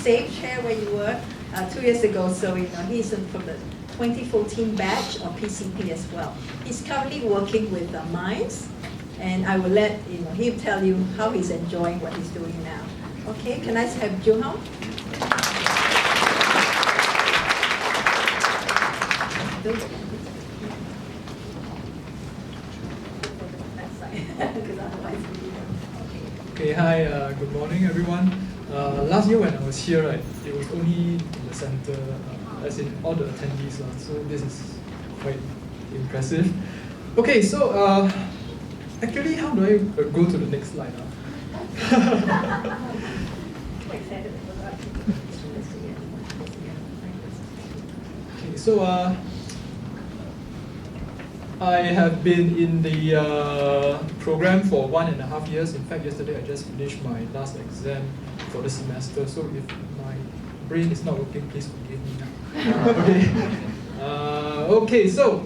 same chair where you were 2 years ago. So he's from the 2014 batch of PCP as well. He's currently working with Minds, and I will let him tell you how he's enjoying what he's doing now. Okay, can I have Jui Horng? Okay, hi, good morning everyone. Last year when I was here, right, it was only in the center, as in all the attendees, so this is quite impressive. Okay, so actually, how do I go to the next slide? Okay, so I have been in the program for 1.5 years. In fact, yesterday I just finished my last exam for the semester. So if my brain is not working, please forgive me now. Okay, so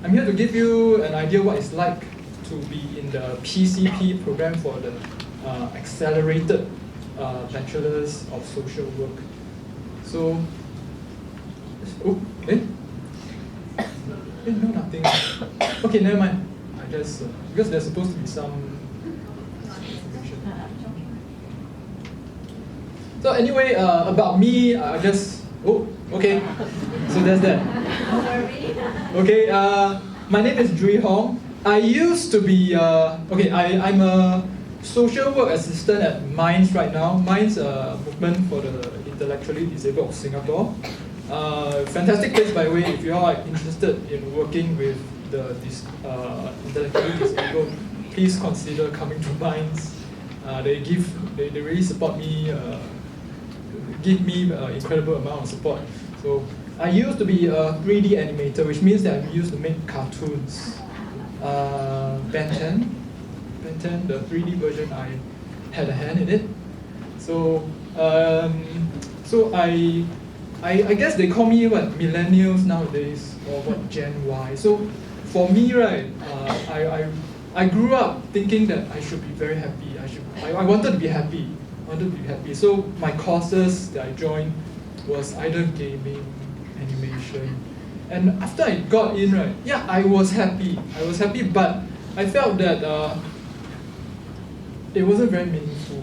I'm here to give you an idea what it's like to be in the PCP program for the accelerated Bachelor's of Social Work. So, no, nothing. Okay, never mind. I just because there's supposed to be some information. So anyway, about me, I just okay. So that's that. Okay, my name is Jui Horng. I used to be I'm a social work assistant at Minds right now. Minds a movement for the intellectually disabled of Singapore. Fantastic place, by the way, if you are interested in working with the intellectually disabled, please consider coming to Minds. They really support me, give me incredible amount of support. So I used to be a 3D animator, which means that I used to make cartoons. Ben 10, the 3D version, I had a hand in it. So I guess they call me what, millennials nowadays, or what, Gen Y. So for me, right, I grew up thinking that I should be very happy. I wanted to be happy. So my courses that I joined was either gaming, animation, and after I got in, right, yeah, I was happy, but I felt that it wasn't very meaningful.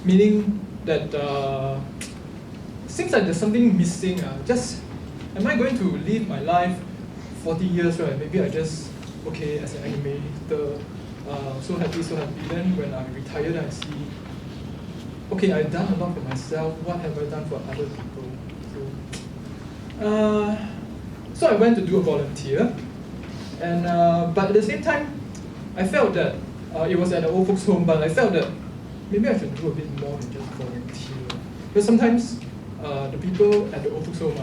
Meaning that seems like there's something missing. Am I going to live my life 40 years, right? Maybe I just, okay, as an animator, so happy. Then when I retired, I see, okay, I've done a lot for myself. What have I done for other people? So I went to do a volunteer, and but at the same time, I felt that it was at an old folks' home, but I felt that maybe I should do a bit more than just volunteer. Because sometimes the people at the old folks' home,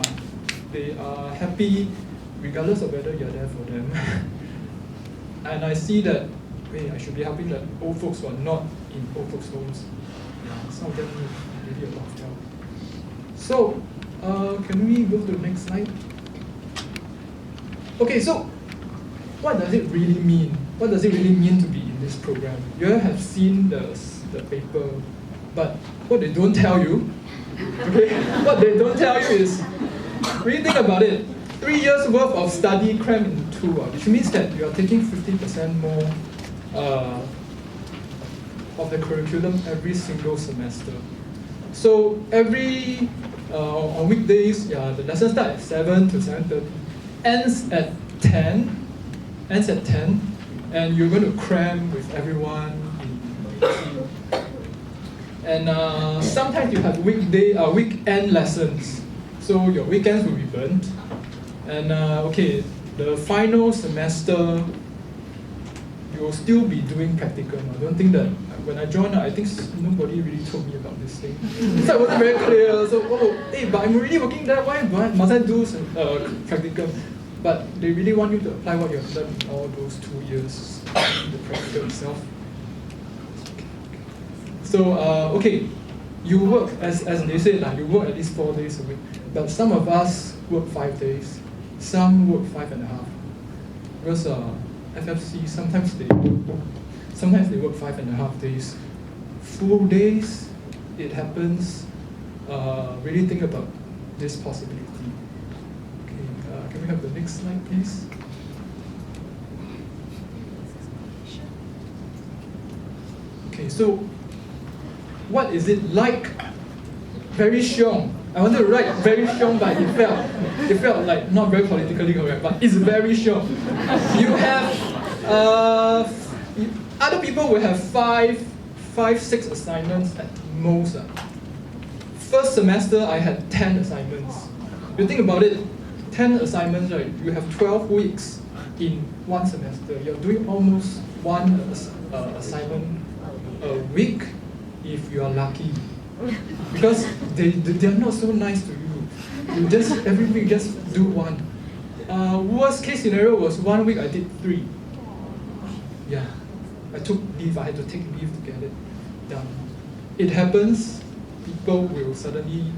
they are happy regardless of whether you're there for them. And I see that, hey, I should be helping the old folks who are not in old folks' homes. Yeah, some of them need really a lot of help. So, can we go to the next slide? Okay, so what does it really mean? What does it really mean to be in this program? You all have seen the paper, but what they don't tell you, okay, what they don't tell you is, really think about it, 3 years worth of study crammed in 2, which means that you are taking 50% more of the curriculum every single semester. So on weekdays, the lesson starts at 7 to 7:30, ends at 10, and you're going to cram with everyone in the team. And sometimes you have weekend lessons, so your weekends will be burnt. And okay, the final semester, you will still be doing practicum. I don't think that when I joined, I think nobody really told me about this thing. So I wasn't very clear. So, hey, but I'm already working there. Why must I do practicum? But they really want you to apply what you have learned in all those 2 years in the practical itself. So, okay, you work, as they said, you work at least 4 days a week. But some of us work 5 days. Some work 5.5. Because FFC, sometimes they work 5.5 days. Full days, it happens really think about this possibility. Okay, can we have the next slide, please? Okay, so what is it like? Very xiong. I wanted to write very xiong, but it felt like not very politically correct, but it's very xiong. You have, other people will have five, 6 assignments at most. First semester, I had 10 assignments. You think about it, 10 assignments, right? You have 12 weeks in one semester. You're doing almost one assignment a week if you are lucky. Because they're not so nice to you. You just, every week, just do one. Worst case scenario was 1 week I did 3. Yeah, I took leave, I had to take leave to get it done. It happens, people will suddenly,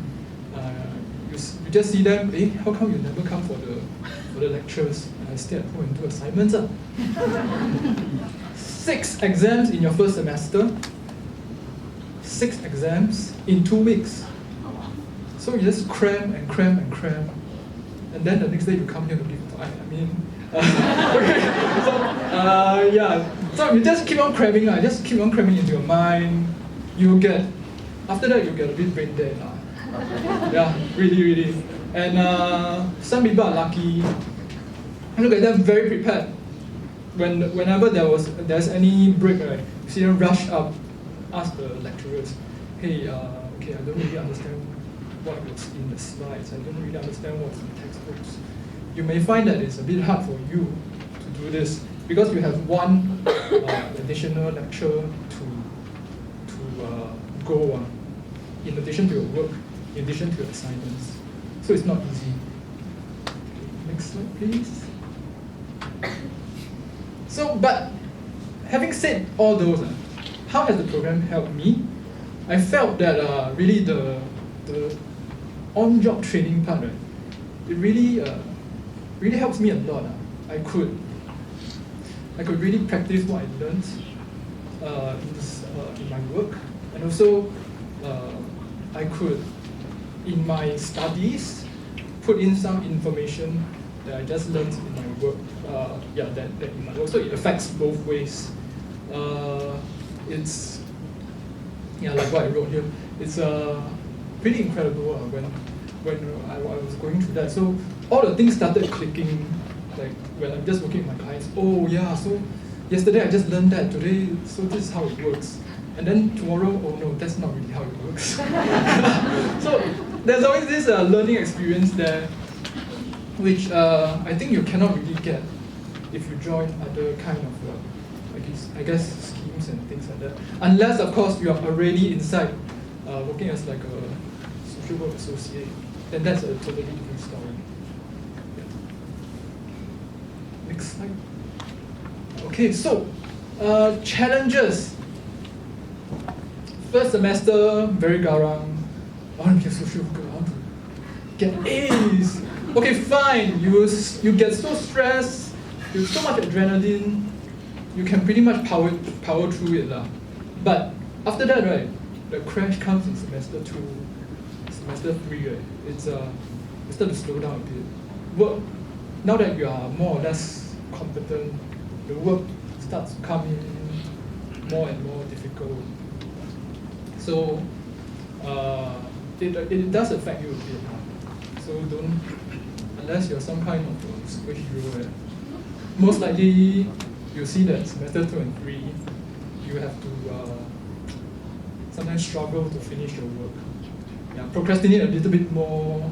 you just see them, how come you never come for the lectures? I stay at home and do assignments. 6 exams in your first semester, 6 exams in 2 weeks. So you just cram and cram and cram. And then the next day you come here to give talk. Okay. So you just keep on cramming, just keep on cramming into your mind. After that you get a bit brain dead. Yeah, really. And some people are lucky. Look at them, very prepared. Whenever there's any break, right, you see them rush up, ask the lecturers, hey, okay, I don't really understand what was in the slides. I don't really understand what's in the textbooks. You may find that it's a bit hard for you to do this because you have one additional lecture to go on, in addition to your work, in addition to your assignments. So it's not easy. Okay, next slide, please. So, but having said all those, how has the program helped me? I felt that really the on-job training part, right, it really helps me a lot. I could really practice what I learned in my work, and also I could, in my studies, put in some information that I just learned in my work. That in my work. So it affects both ways. It's like what I wrote here. It's pretty incredible when I was going through that. So all the things started clicking. Like when I'm just working with my clients. Oh yeah, so yesterday I just learned that. Today, so this is how it works. And then tomorrow, oh no, that's not really how it works. So there's always this learning experience there, which I think you cannot really get if you join other kind of, I guess schemes and things like that. Unless, of course, you are already inside working as like a social work associate, then that's a totally different story. Yeah. Next slide. Okay, so challenges. First semester, very garang. I want to be a social worker. I want to get A's. Okay, fine. You get so stressed. You have so much adrenaline. You can pretty much power through it, lah. But after that, right, the crash comes in semester 2, semester 3. Right, it's you start to slow down a bit. Work. Now that you are more or less competent, the work starts to come in more and more difficult. So it does affect you a bit. So don't, unless you're some kind of superhero, most likely you see that semester 2 and 3, you have to sometimes struggle to finish your work. Yeah, procrastinate a little bit more,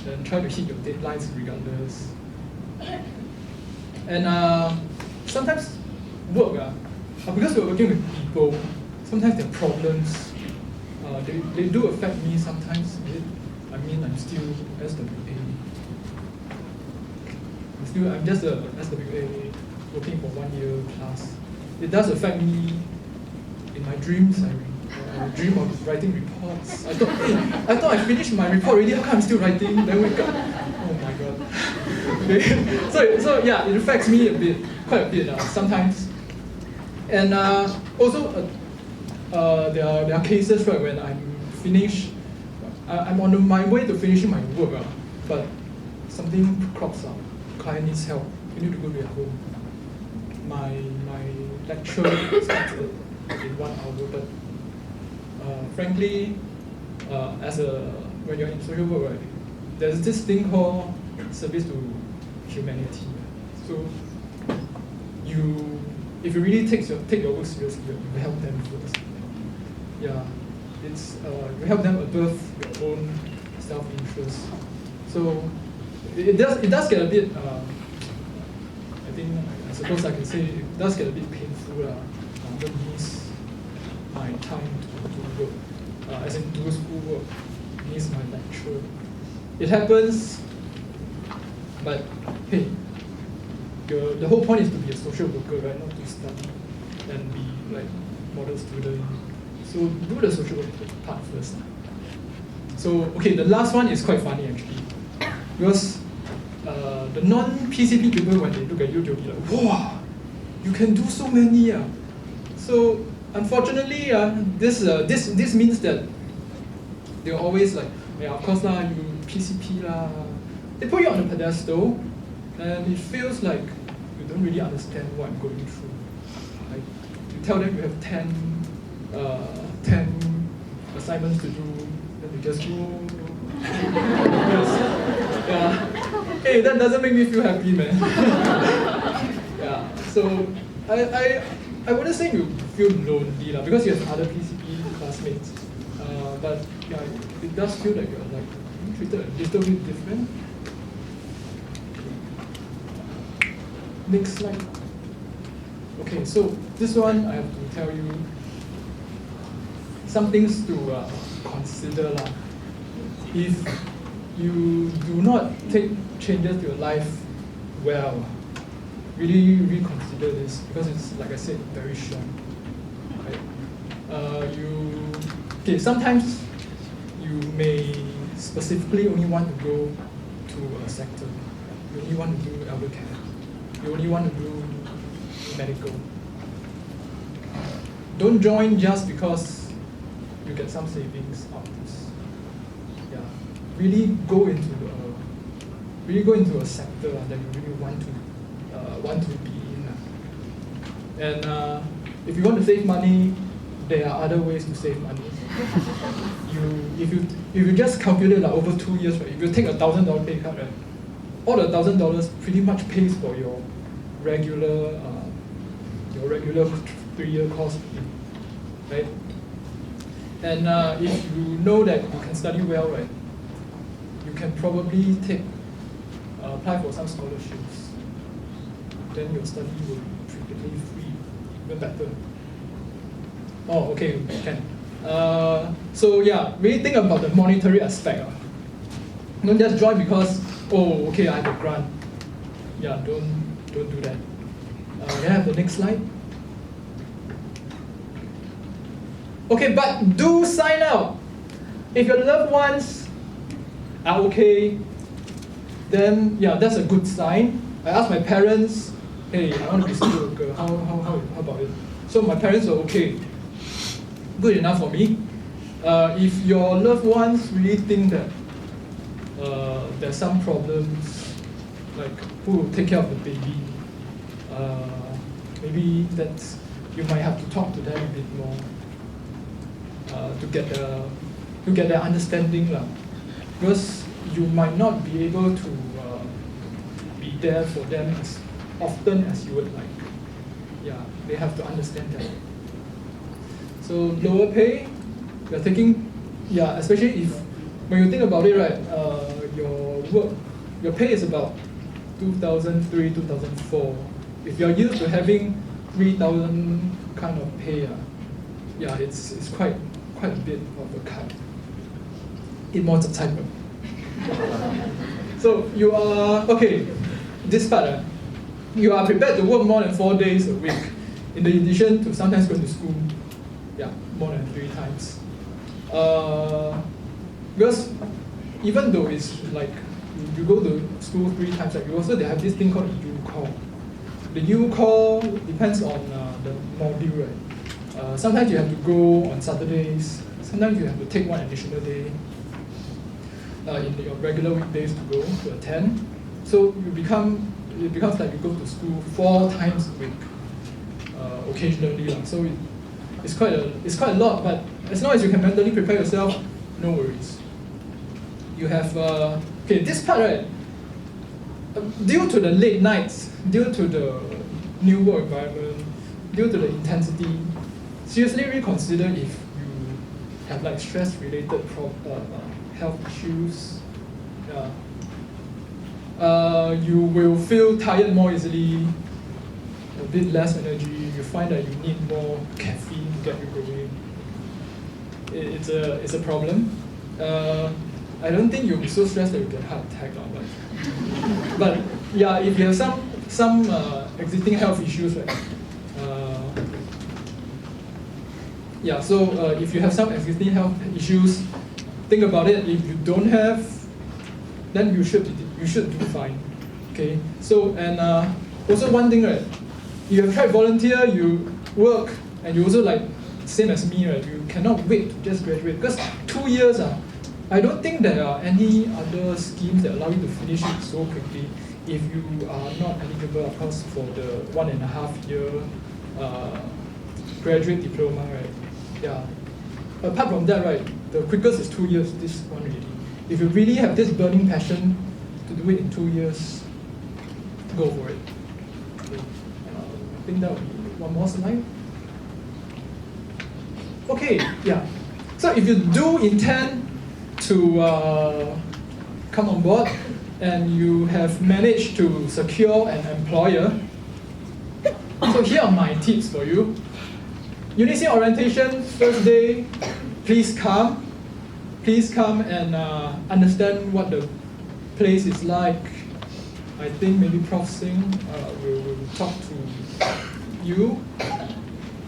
and try to hit your deadlines regardless. And sometimes work, because we're working with people, sometimes their problems, they do affect me sometimes a bit. I mean, I'm still SWA. I'm just a SWA working for 1 year plus. It does affect me in my dreams. I dream of writing reports. I thought I finished my report already. How come I'm still writing? Then wake up. Oh my god. Okay. So yeah, it affects me quite a bit sometimes. And also there are cases, right, when I'm finished. I'm on my way to finishing my work, but something crops up. Client needs help. You need to go to their home. My lecture started in 1 hour, but frankly, when you're in social work, right, there's this thing called service to humanity. So if you really take your work seriously, you help them first. Yeah, it's you help them above your own self-interest. So it does get a bit. I suppose I can say it does get a bit painful. When miss my time to do work, as in do school work, miss my lecture. It happens, but hey, the whole point is to be a social worker, right? Not to study and be like model student. So do the social work part first. So okay, the last one is quite funny actually, because the non-PCP people, when they look at you, they'll be like, wow, you can do so many. So unfortunately, this means that they're always like, yeah, of course lah, you PCP lah. They put you on a pedestal, and it feels like you don't really understand what I'm going through. Like, you tell them you have 10 assignments to do, then they just go. Yeah. Hey, that doesn't make me feel happy, man. Yeah. So I wouldn't say you feel lonely lah, because you have other PCP classmates. But yeah, it does feel like you're like treated a little bit different. Next slide. Okay, so this one I have to tell you some things to consider lah. If you do not take changes to your life well, really reconsider this, because it's, like I said, very short. Right? Sometimes you may specifically only want to go to a sector. You only want to do elder care. You only want to do medical. Don't join just because you get some savings out of this. Yeah, really go into a sector that you really want to be in. And if you want to save money, there are other ways to save money. If you just calculate like over 2 years, right? If you take $1,000 pay cut, right? All the $1,000 pretty much pays for your regular 3-year course, right? And if you know that you can study well, right, you can probably apply for some scholarships. Then your study will be practically free, even better. Oh, okay, can. So yeah, really think about the monetary aspect. Don't just join because, oh, okay, I have a grant. Yeah, don't do that. Can I have the next slide? Okay, but do sign up. If your loved ones are okay, then yeah, that's a good sign. I asked my parents, hey, I want to be a social worker. How about it? So my parents are okay. Good enough for me. If your loved ones really think that there's some problems, like who will take care of the baby, maybe you might have to talk to them a bit more to get their understanding lah. Because you might not be able to be there for them as often as you would like. Yeah, they have to understand that. So lower pay, you're taking, yeah, especially if, when you think about it, right, your pay is about 2003, 2004. If you're used to having 3,000 kind of pay, yeah, it's quite a bit of a cut. In more time. So you are, okay, this part, you are prepared to work more than 4 days a week, in addition to sometimes going to school, yeah, more than 3 times. Because even though it's like you go to school 3 times, right, you also they have this thing called the U-call. The U-call depends on the module, right? Sometimes you have to go on Saturdays. Sometimes you have to take one additional day. in your regular weekdays to go to attend. So it becomes like you go to school 4 times a week, occasionally. So it's quite a lot, but as long as you can mentally prepare yourself, no worries. You have, okay, this part, right, due to the late nights, due to the new work environment, due to the intensity, seriously reconsider if you have like stress-related health issues. You will feel tired more easily, a bit less energy. You find that you need more caffeine to get you going. It's a problem. I don't think you'll be so stressed that you get heart attack, but yeah, if you have some existing health issues, right? Yeah, so if you have some existing health issues, think about it. If you don't have, then you should do fine. Okay. So and also one thing, right? You have tried volunteer, you work, and you also like same as me, right? You cannot wait to just graduate because 2 years. I don't think there are any other schemes that allow you to finish it so quickly if you are not eligible, of course, for the 1.5 year graduate diploma, right? Yeah. Apart from that, right, the quickest is 2 years, this one really. If you really have this burning passion to do it in 2 years, go for it. Okay. I think that will be one more slide. Okay, yeah. So if you do intend to come on board and you have managed to secure an employer, so here are my tips for you. UNICE orientation, first day, please come and understand what the place is like. I think maybe Prof. Singh will talk to you.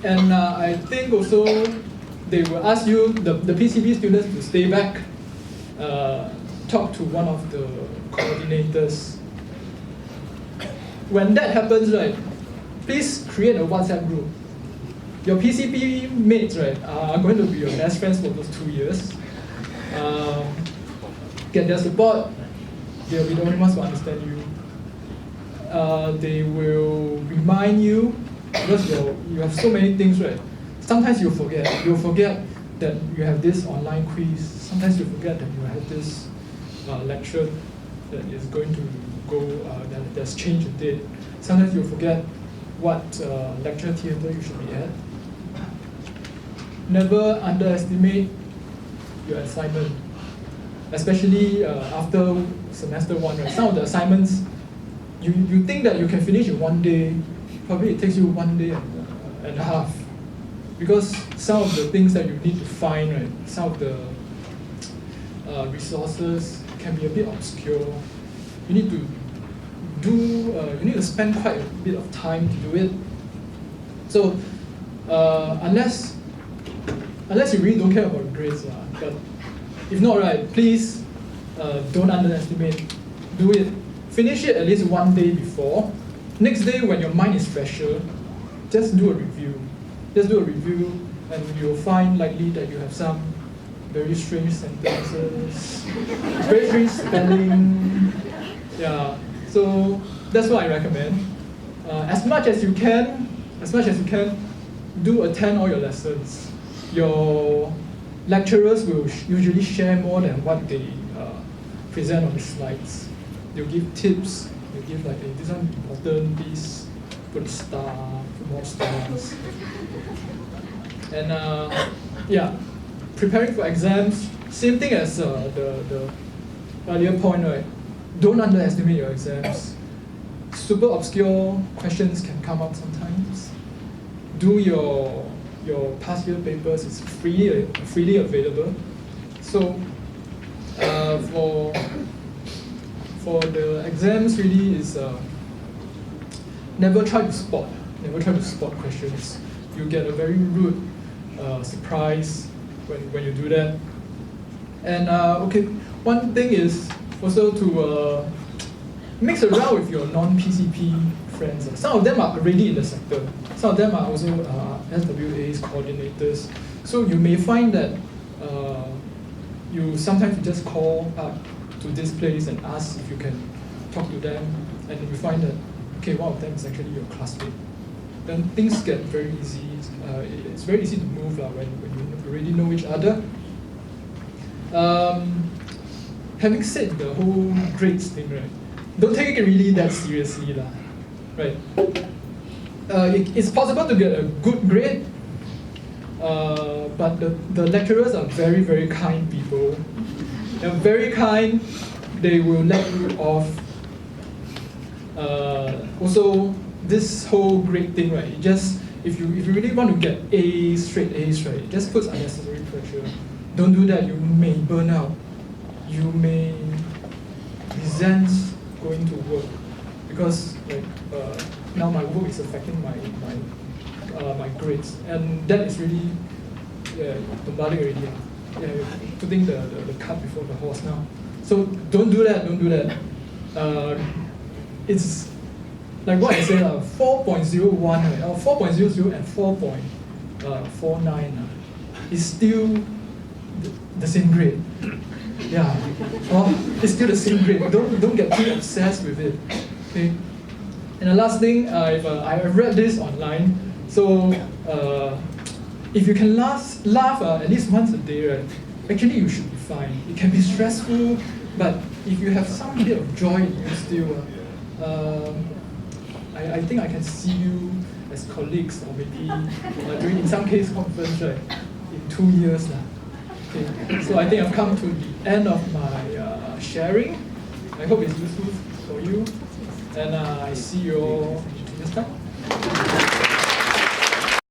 And I think also they will ask you, the PCP students, to stay back, talk to one of the coordinators. When that happens, right, please create a WhatsApp group. Your PCP mates, right, are going to be your best friends for those 2 years. Get their support. They'll be the only ones who understand you. They will remind you, because you have so many things, right? Sometimes you'll forget. You'll forget that you have this online quiz. Sometimes you forget that you have this lecture that is going to go, that's changed a date. Sometimes you'll forget what lecture theatre you should be at. Never underestimate your assignment, especially after semester 1. Right? Some of the assignments, you think that you can finish in 1 day, probably it takes you 1 day and a half. Because some of the things that you need to find, right, some of the resources can be a bit obscure. You need to spend quite a bit of time to do it. So unless you really don't care about grades, but if not, right, please don't underestimate. Do it. Finish it at least 1 day before. Next day, when your mind is fresher, just do a review. Just do a review, and you'll find likely that you have some very strange sentences, very strange spelling. Yeah. So that's what I recommend. As much as you can, do attend all your lessons. Your lecturers will usually share more than what they present on the slides. They'll give tips. They'll give like, hey, this one important, please put a star, put more stars. And yeah, preparing for exams, same thing as the earlier point, right? Don't underestimate your exams. Super obscure questions can come up sometimes. Do your past year papers, it's freely available. So for the exams, really is never try to spot questions. You get a very rude surprise when you do that. And okay, one thing is also to mix around with your non-PCP friends. Some of them are already in the sector. Some of them are also SWA's coordinators. So you may find that you sometimes you just call up to this place and ask if you can talk to them, and you find that, okay, one of them is actually your classmate. Then things get very easy. It's very easy to move when you already know each other. Having said the whole grades thing, right? Don't take it really that seriously, right? It's possible to get a good grade, but the lecturers are very, very kind people. They're very kind. They will let you off. Also, this whole grade thing, right? If you really want to get straight A's, right, it just puts unnecessary pressure. Don't do that. You may burn out. You may resent going to work because now my work is affecting my grades, and that is really bombarding already. Putting the cart before the horse now. So don't do that. Don't do that. It's like what I said, 4.01 or 4.00 and 4.49 is still the same grade. Yeah, it's still the same grade. Don't get too obsessed with it. Okay. And the last thing, I've read this online. So if you can laugh at least once a day, right? Actually, you should be fine. It can be stressful, but if you have some bit of joy in you still, I think I can see you as colleagues, or maybe during, in some case, conference, right? In 2 years. Okay. So I think I've come to the end of my sharing. I hope it's useful for you, and I see you all next time.